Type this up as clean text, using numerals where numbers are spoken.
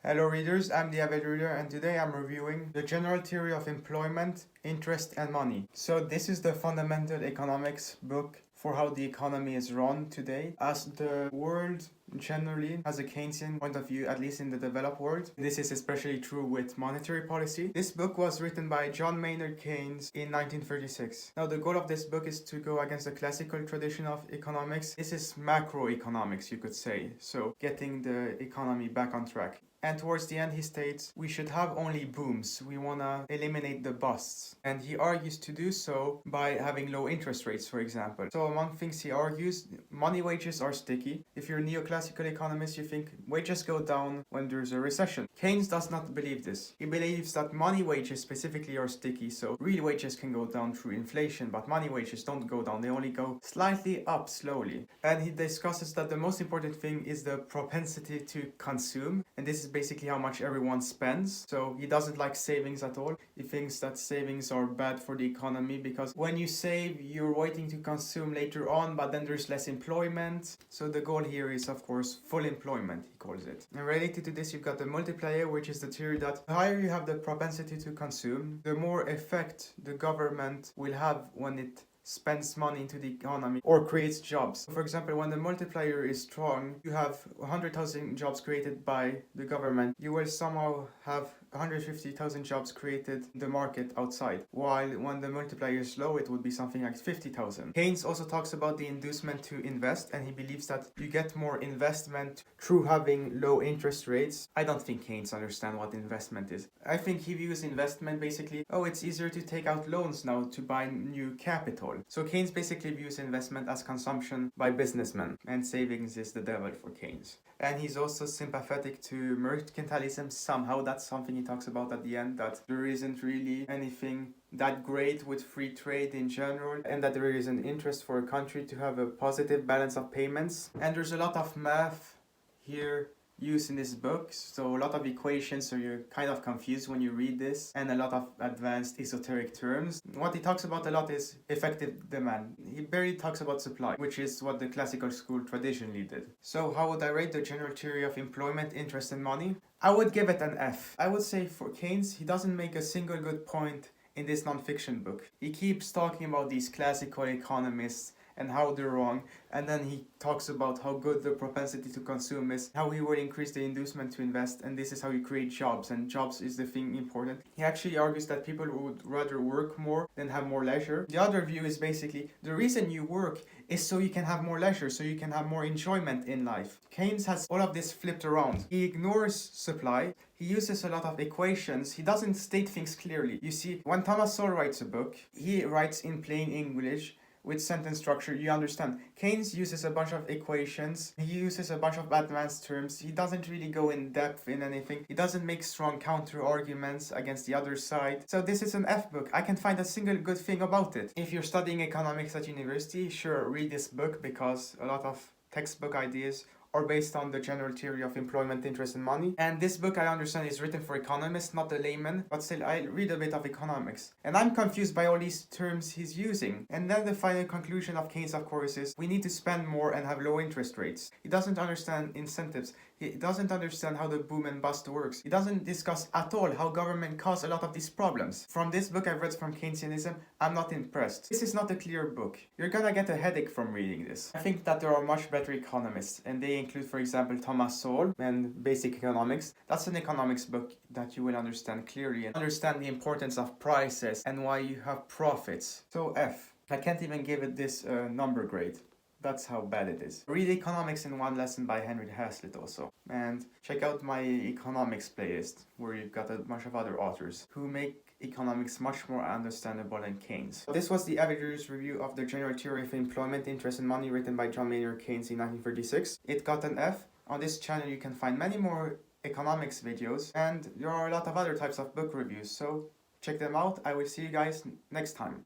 Hello readers, I'm the avid reader and today I'm reviewing The General Theory of Employment, Interest and Money. So this is the fundamental economics book for how the economy is run today, as the world generally has a Keynesian point of view, at least in the developed world. This is especially true with monetary policy. This book was written by John Maynard Keynes in 1936. Now the goal of this book is to go against the classical tradition of economics. This is macroeconomics, you could say, so getting the economy back on track. And towards the end he states, we should have only booms. We want to eliminate the busts. And he argues to do so by having low interest rates, for example. So among things he argues, money wages are sticky. If you're a neoclassical economist, you think wages go down when there's a recession. Keynes does not believe this. He believes that money wages specifically are sticky, so real wages can go down through inflation, but money wages don't go down. They only go slightly up slowly. And he discusses that the most important thing is the propensity to consume. And this is basically how much everyone spends. So he doesn't like savings at all. He thinks that savings are bad for the economy because when you save, you're waiting to consume later on, but then there's less employment. So the goal here is, of course, full employment, he calls it. And related to this, you've got the multiplier, which is the theory that the higher you have the propensity to consume, the more effect the government will have when it spends money into the economy or creates jobs. For example, when the multiplier is strong, you have 100,000 jobs created by the government. You will somehow have 150,000 jobs created in the market outside. While when the multiplier is low, it would be something like 50,000. Keynes also talks about the inducement to invest, and he believes that you get more investment through having low interest rates. I don't think Keynes understands what investment is. I think he views investment basically, oh, it's easier to take out loans now to buy new capital. So Keynes basically views investment as consumption by businessmen, and savings is the devil for Keynes. And he's also sympathetic to mercantilism somehow. That's something he talks about at the end, that there isn't really anything that great with free trade in general, and that there is an interest for a country to have a positive balance of payments. And there's a lot of math here used in this book, so a lot of equations, so you're kind of confused when you read this, and a lot of advanced esoteric terms. What he talks about a lot is effective demand. He barely talks about supply, which is what the classical school traditionally did. So how would I rate the general theory of employment, interest and money? I would give it an F. I would say for Keynes, he doesn't make a single good point in this non-fiction book. He keeps talking about these classical economists and how they're wrong, and then he talks about how good the propensity to consume is, how he will increase the inducement to invest, and this is how you create jobs, and jobs is the thing important. He actually argues that people would rather work more than have more leisure. The other view is basically, the reason you work is so you can have more leisure, so you can have more enjoyment in life. Keynes has all of this flipped around. He ignores supply. He uses a lot of equations. He doesn't state things clearly. You see, when Thomas Sowell writes a book, he writes in plain English, with sentence structure, you understand. Keynes uses a bunch of equations, he uses a bunch of advanced terms, he doesn't really go in depth in anything, he doesn't make strong counter arguments against the other side. So this is an F book. I can find a single good thing about it. If you're studying economics at university, sure, read this book because a lot of textbook ideas are based on the general theory of employment, interest and money. And this book, I understand, is written for economists, not a layman, but still I read a bit of economics. And I'm confused by all these terms he's using. And then the final conclusion of Keynes, of course, is we need to spend more and have low interest rates. He doesn't understand incentives. He doesn't understand how the boom and bust works. He doesn't discuss at all how government caused a lot of these problems. From this book I've read from Keynesianism, I'm not impressed. This is not a clear book. You're gonna get a headache from reading this. I think that there are much better economists, and they include, for example, Thomas Sowell and Basic Economics. That's an economics book that you will understand clearly and understand the importance of prices and why you have profits. So F. I can't even give it this number grade. That's how bad it is. Read Economics in One Lesson by Henry Hazlitt also. And check out my economics playlist, where you've got a bunch of other authors who make economics much more understandable than Keynes. This was the average reader's review of the General Theory of Employment, Interest and Money, written by John Maynard Keynes in 1936. It got an F. On this channel you can find many more economics videos, and there are a lot of other types of book reviews, so check them out. I will see you guys next time.